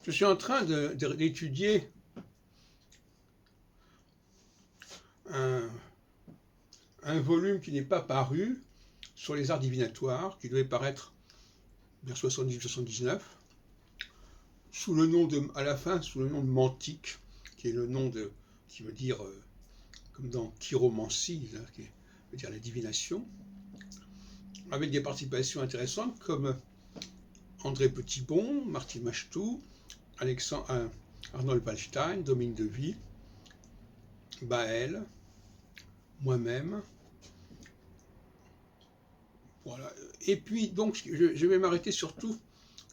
Je suis en train d'étudier un volume qui n'est pas paru sur les arts divinatoires, qui devait paraître vers 78-79, sous le nom de, à la fin, sous le nom de Mantique, qui est le nom de, qui veut dire, comme dans chiromancie, là, qui veut dire la divination, avec des participations intéressantes comme André Petitbon, Martin Machtou, Arnold Wallstein, Dominique Devy, Baël, moi-même. Voilà. Et puis, donc, je vais m'arrêter surtout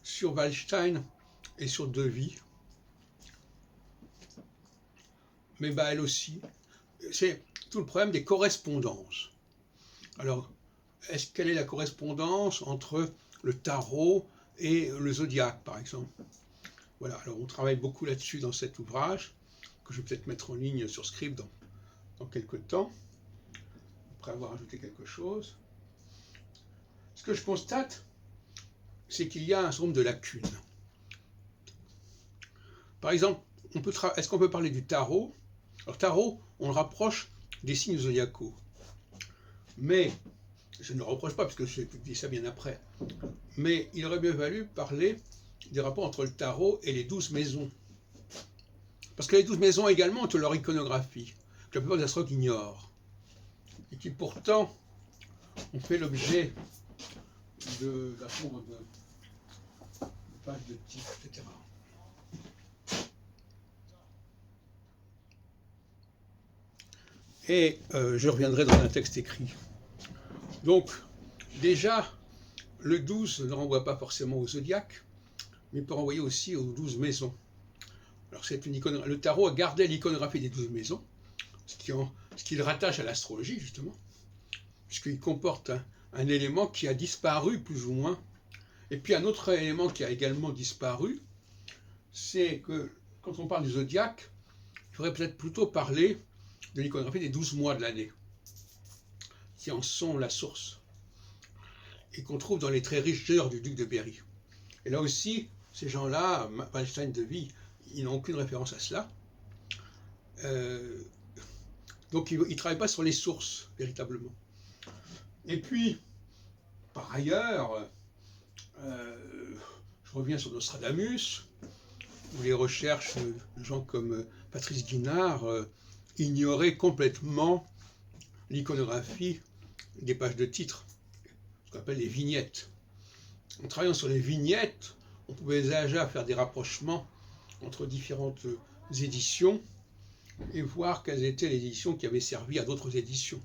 sur Wallstein et sur Devy. Mais Baël aussi. C'est tout le problème des correspondances. Alors, quelle est la correspondance entre le tarot et le zodiaque, par exemple? Voilà, alors on travaille beaucoup là-dessus dans cet ouvrage, que je vais peut-être mettre en ligne sur Scribd dans quelques temps, après avoir ajouté quelque chose. Ce que je constate, c'est qu'il y a un certain nombre de lacunes. Par exemple, est-ce qu'on peut parler du tarot? Alors, tarot, on le rapproche des signes zodiacaux. Mais, je ne le reproche pas, parce que j'ai publié ça bien après, mais il aurait bien valu parler des rapports entre le tarot et les 12 maisons. Parce que les 12 maisons également ont leur iconographie, que la plupart des astrologues ignorent, et qui pourtant ont fait l'objet de pages de titres, etc. Et je reviendrai dans un texte écrit. Donc, déjà, le 12 ne renvoie pas forcément au zodiaque, mais peut renvoyer aussi aux 12 maisons. Alors, le tarot a gardé l'iconographie des 12 maisons, ce qui le rattache à l'astrologie, justement, puisqu'il comporte un élément qui a disparu, plus ou moins. Et puis, un autre élément qui a également disparu, c'est que, quand on parle du zodiaque, il faudrait peut-être plutôt parler de l'iconographie des 12 mois de l'année, qui en sont la source, et qu'on trouve dans les très riches œuvres du duc de Berry. Et là aussi, ces gens-là, Wallstein, Devy, ils n'ont aucune référence à cela. Donc ils ne travaillent pas sur les sources, véritablement. Et puis, par ailleurs, je reviens sur Nostradamus, où les recherches de gens comme Patrice Guinard ignoraient complètement l'iconographie des pages de titres, ce qu'on appelle les vignettes. En travaillant sur les vignettes, on pouvait déjà faire des rapprochements entre différentes éditions et voir quelles étaient les éditions qui avaient servi à d'autres éditions.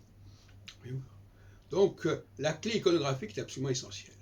Donc, la clé iconographique est absolument essentielle.